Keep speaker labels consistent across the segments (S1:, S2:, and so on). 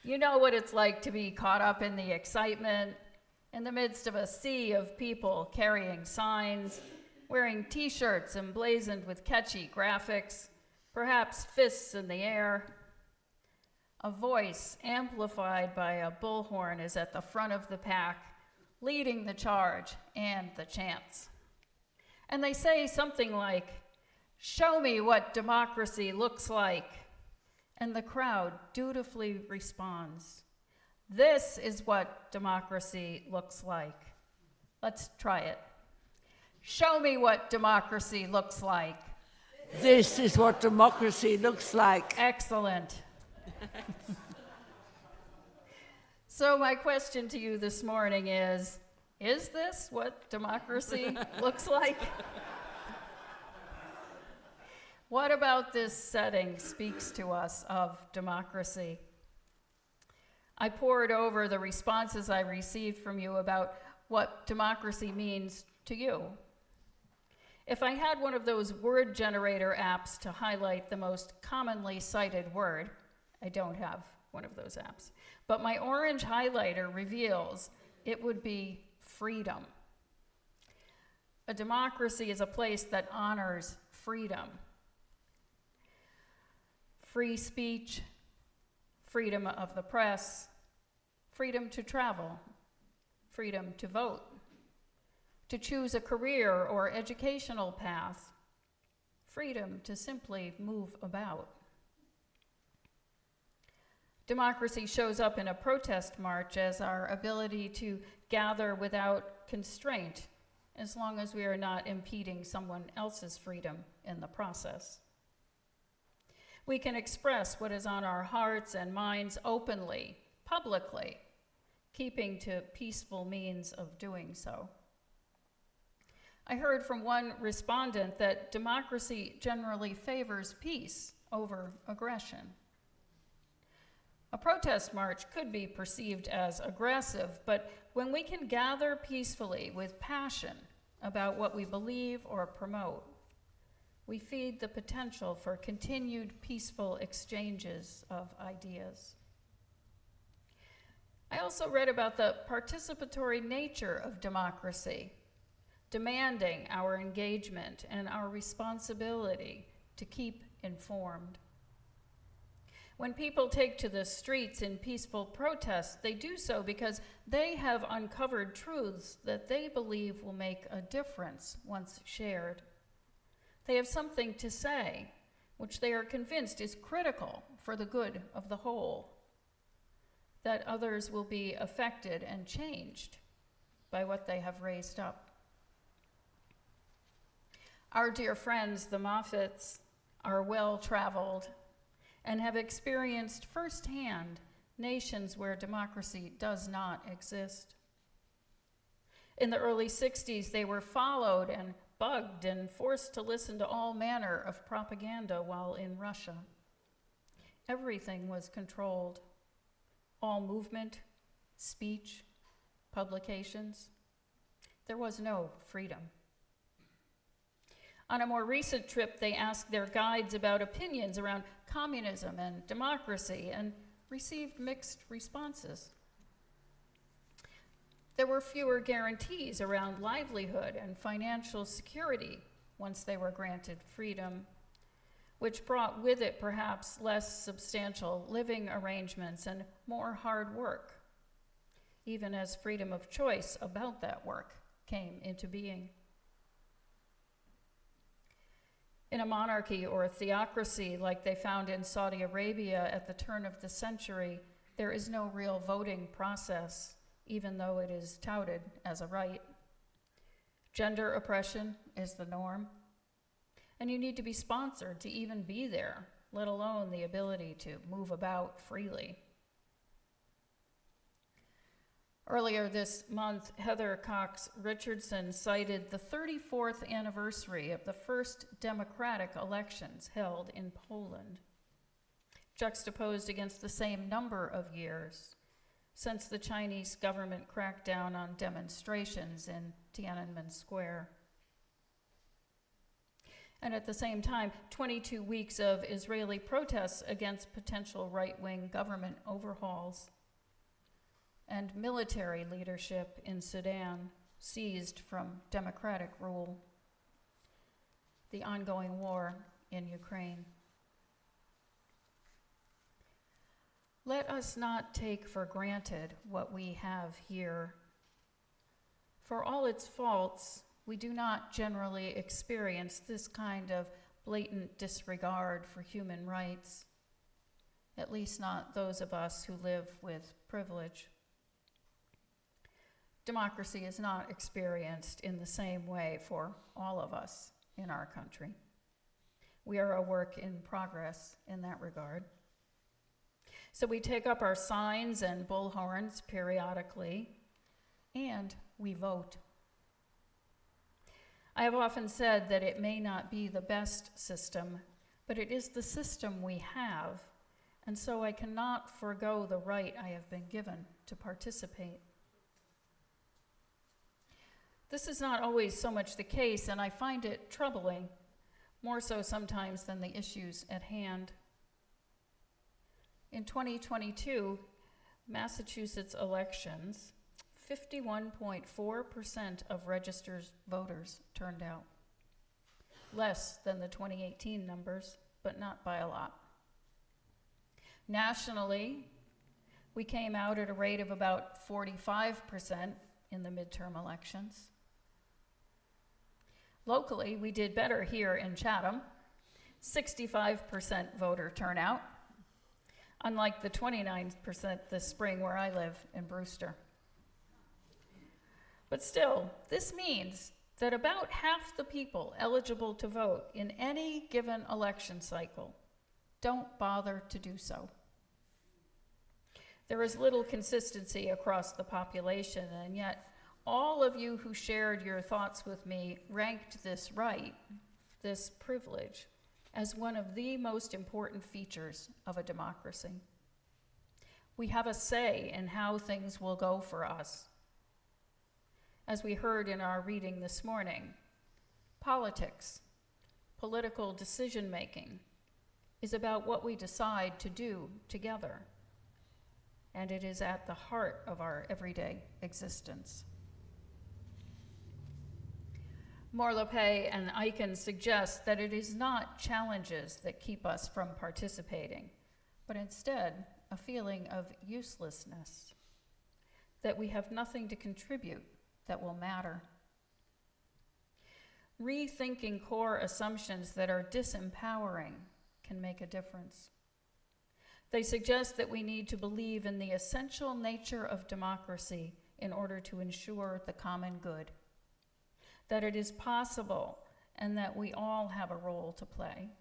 S1: You know what it's like to be caught up in the excitement in the midst of a sea of people carrying signs, wearing t-shirts emblazoned with catchy graphics, perhaps fists in the air. A voice amplified by a bullhorn is at the front of the pack, leading the charge and the chants. And they say something like, "Show me what democracy looks like." And the crowd dutifully responds, "This is what democracy looks like." Let's try it. Show me what democracy looks like.
S2: This is what democracy looks like.
S1: Excellent. So my question to you this morning is this what democracy looks like? What about this setting speaks to us of democracy? I pored over the responses I received from you about what democracy means to you. If I had one of those word generator apps to highlight the most commonly cited word, I don't have one of those apps, but my orange highlighter reveals it would be freedom. A democracy is a place that honors freedom. Free speech, freedom of the press, freedom to travel, freedom to vote, to choose a career or educational path, freedom to simply move about. Democracy shows up in a protest march as our ability to gather without constraint, as long as we are not impeding someone else's freedom in the process. We can express what is on our hearts and minds openly, publicly, keeping to peaceful means of doing so. I heard from one respondent that democracy generally favors peace over aggression. A protest march could be perceived as aggressive, but when we can gather peacefully with passion about what we believe or promote, we feed the potential for continued peaceful exchanges of ideas. I also read about the participatory nature of democracy, demanding our engagement and our responsibility to keep informed. When people take to the streets in peaceful protest, they do so because they have uncovered truths that they believe will make a difference once shared. They have something to say, which they are convinced is critical for the good of the whole, that others will be affected and changed by what they have raised up. Our dear friends, the Moffats, are well-traveled and have experienced firsthand nations where democracy does not exist. In the early 60s, they were followed and bugged and forced to listen to all manner of propaganda while in Russia. Everything was controlled. All movement, speech, publications. There was no freedom. On a more recent trip, they asked their guides about opinions around communism and democracy and received mixed responses. There were fewer guarantees around livelihood and financial security once they were granted freedom, which brought with it perhaps less substantial living arrangements and more hard work, even as freedom of choice about that work came into being. In a monarchy or a theocracy like they found in Saudi Arabia at the turn of the century, there is no real voting process, even though it is touted as a right. Gender oppression is the norm, and you need to be sponsored to even be there, let alone the ability to move about freely. Earlier this month, Heather Cox Richardson cited the 34th anniversary of the first democratic elections held in Poland, juxtaposed against the same number of years since the Chinese government crackdown on demonstrations in Tiananmen Square. And at the same time, 22 weeks of Israeli protests against potential right-wing government overhauls, and military leadership in Sudan seized from democratic rule, the ongoing war in Ukraine. Let us not take for granted what we have here. For all its faults, we do not generally experience this kind of blatant disregard for human rights, at least not those of us who live with privilege. Democracy is not experienced in the same way for all of us in our country. We are a work in progress in that regard. So we take up our signs and bullhorns periodically, and we vote. I have often said that it may not be the best system, but it is the system we have, and so I cannot forego the right I have been given to participate. This is not always so much the case, and I find it troubling, more so sometimes than the issues at hand. In 2022, Massachusetts elections, 51.4% of registered voters turned out. Less than the 2018 numbers, but not by a lot. Nationally, we came out at a rate of about 45% in the midterm elections. Locally, we did better here in Chatham, 65% voter turnout, unlike the 29% this spring where I live in Brewster. But still, this means that about half the people eligible to vote in any given election cycle don't bother to do so. There is little consistency across the population, and yet all of you who shared your thoughts with me ranked this right, this privilege, as one of the most important features of a democracy. We have a say in how things will go for us. As we heard in our reading this morning, politics, political decision-making, is about what we decide to do together, and it is at the heart of our everyday existence. Morlopay and Eichen suggest that it is not challenges that keep us from participating, but instead a feeling of uselessness, that we have nothing to contribute that will matter. Rethinking core assumptions that are disempowering can make a difference. They suggest that we need to believe in the essential nature of democracy in order to ensure the common good, that it is possible and that we all have a role to play.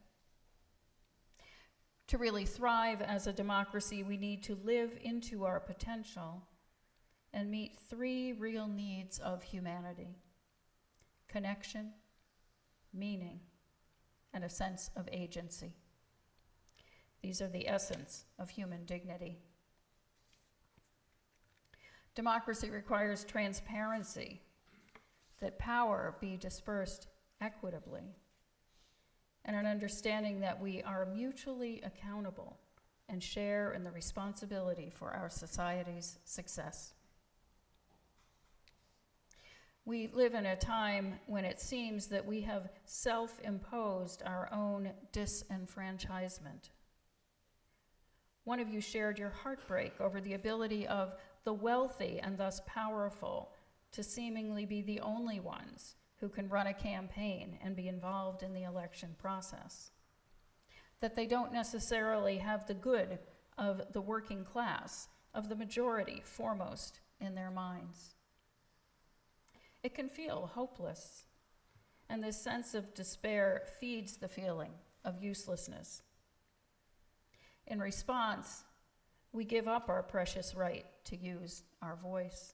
S1: To really thrive as a democracy, we need to live into our potential and meet three real needs of humanity: connection, meaning, and a sense of agency. These are the essence of human dignity. Democracy requires transparency, that power be dispersed equitably, and an understanding that we are mutually accountable and share in the responsibility for our society's success. We live in a time when it seems that we have self-imposed our own disenfranchisement. One of you shared your heartbreak over the ability of the wealthy and thus powerful to seemingly be the only ones who can run a campaign and be involved in the election process. That they don't necessarily have the good of the working class, of the majority, foremost in their minds. It can feel hopeless, and this sense of despair feeds the feeling of uselessness. In response, we give up our precious right to use our voice.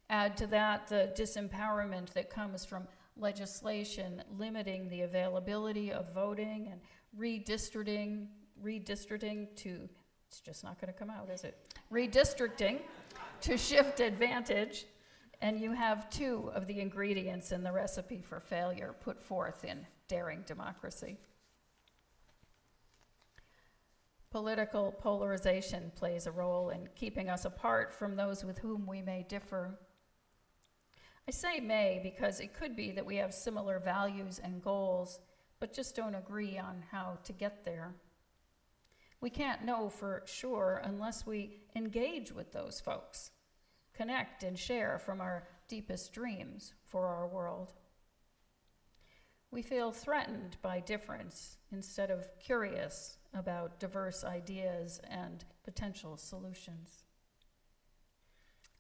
S1: Add to that the disempowerment that comes from legislation limiting the availability of voting and redistricting to, it's just not going to come out, is it? Redistricting to shift advantage And you have two of the ingredients in the recipe for failure put forth in Daring Democracy. Political polarization plays a role in keeping us apart from those with whom we may differ. I say may because it could be that we have similar values and goals, but just don't agree on how to get there. We can't know for sure unless we engage with those folks, connect and share from our deepest dreams for our world. We feel threatened by difference instead of curious about diverse ideas and potential solutions.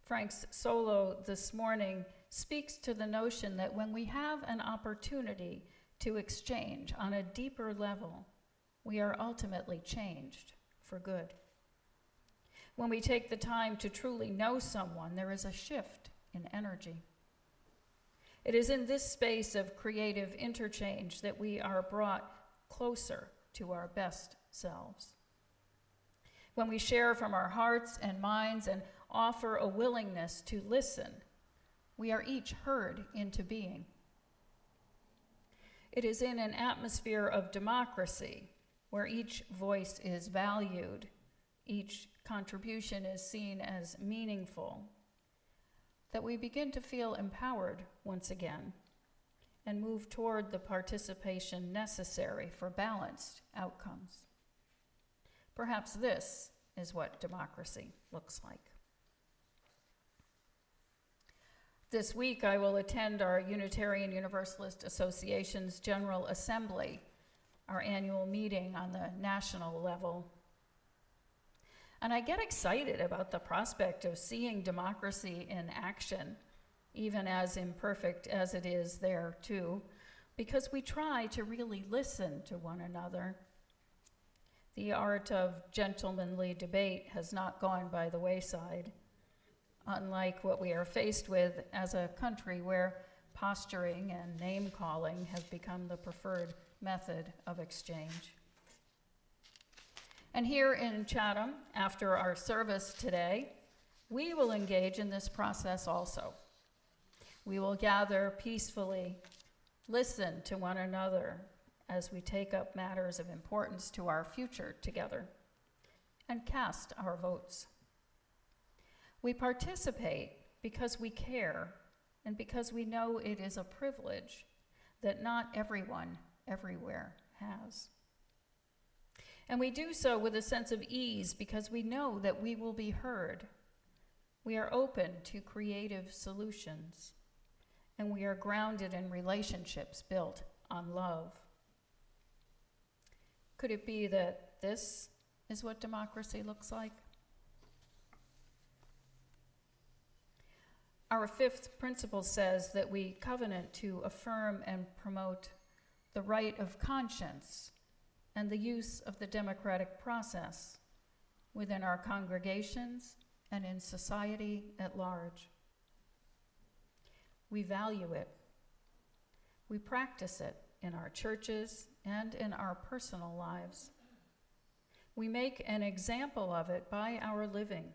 S1: Frank's solo this morning speaks to the notion that when we have an opportunity to exchange on a deeper level, we are ultimately changed for good. When we take the time to truly know someone, there is a shift in energy. It is in this space of creative interchange that we are brought closer to our best selves. When we share from our hearts and minds and offer a willingness to listen, we are each heard into being. It is in an atmosphere of democracy where each voice is valued, each contribution is seen as meaningful, that we begin to feel empowered once again and move toward the participation necessary for balanced outcomes. Perhaps this is what democracy looks like. This week, I will attend our Unitarian Universalist Association's General Assembly, our annual meeting on the national level. And I get excited about the prospect of seeing democracy in action, even as imperfect as it is there too, because we try to really listen to one another. The art of gentlemanly debate has not gone by the wayside, unlike what we are faced with as a country where posturing and name-calling have become the preferred method of exchange. And here in Chatham, after our service today, we will engage in this process also. We will gather peacefully, listen to one another as we take up matters of importance to our future together, and cast our votes. We participate because we care and because we know it is a privilege that not everyone everywhere has. And we do so with a sense of ease because we know that we will be heard. We are open to creative solutions, and we are grounded in relationships built on love. Could it be that this is what democracy looks like? Our fifth principle says that we covenant to affirm and promote the right of conscience and the use of the democratic process within our congregations and in society at large. We value it. We practice it in our churches and in our personal lives. We make an example of it by our living,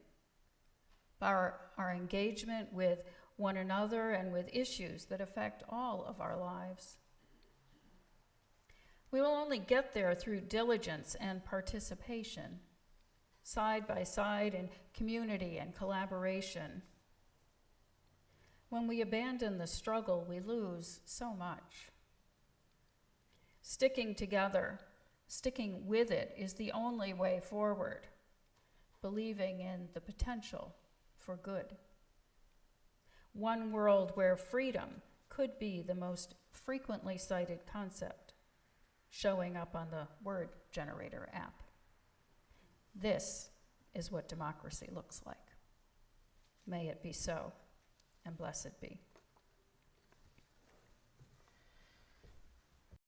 S1: by our engagement with one another and with issues that affect all of our lives. We will only get there through diligence and participation, side by side in community and collaboration. When we abandon the struggle, we lose so much. Sticking together, sticking with it is the only way forward, believing in the potential for good. One world where freedom could be the most frequently cited concept, showing up on the word generator app. This is what democracy looks like. May it be so, and blessed be.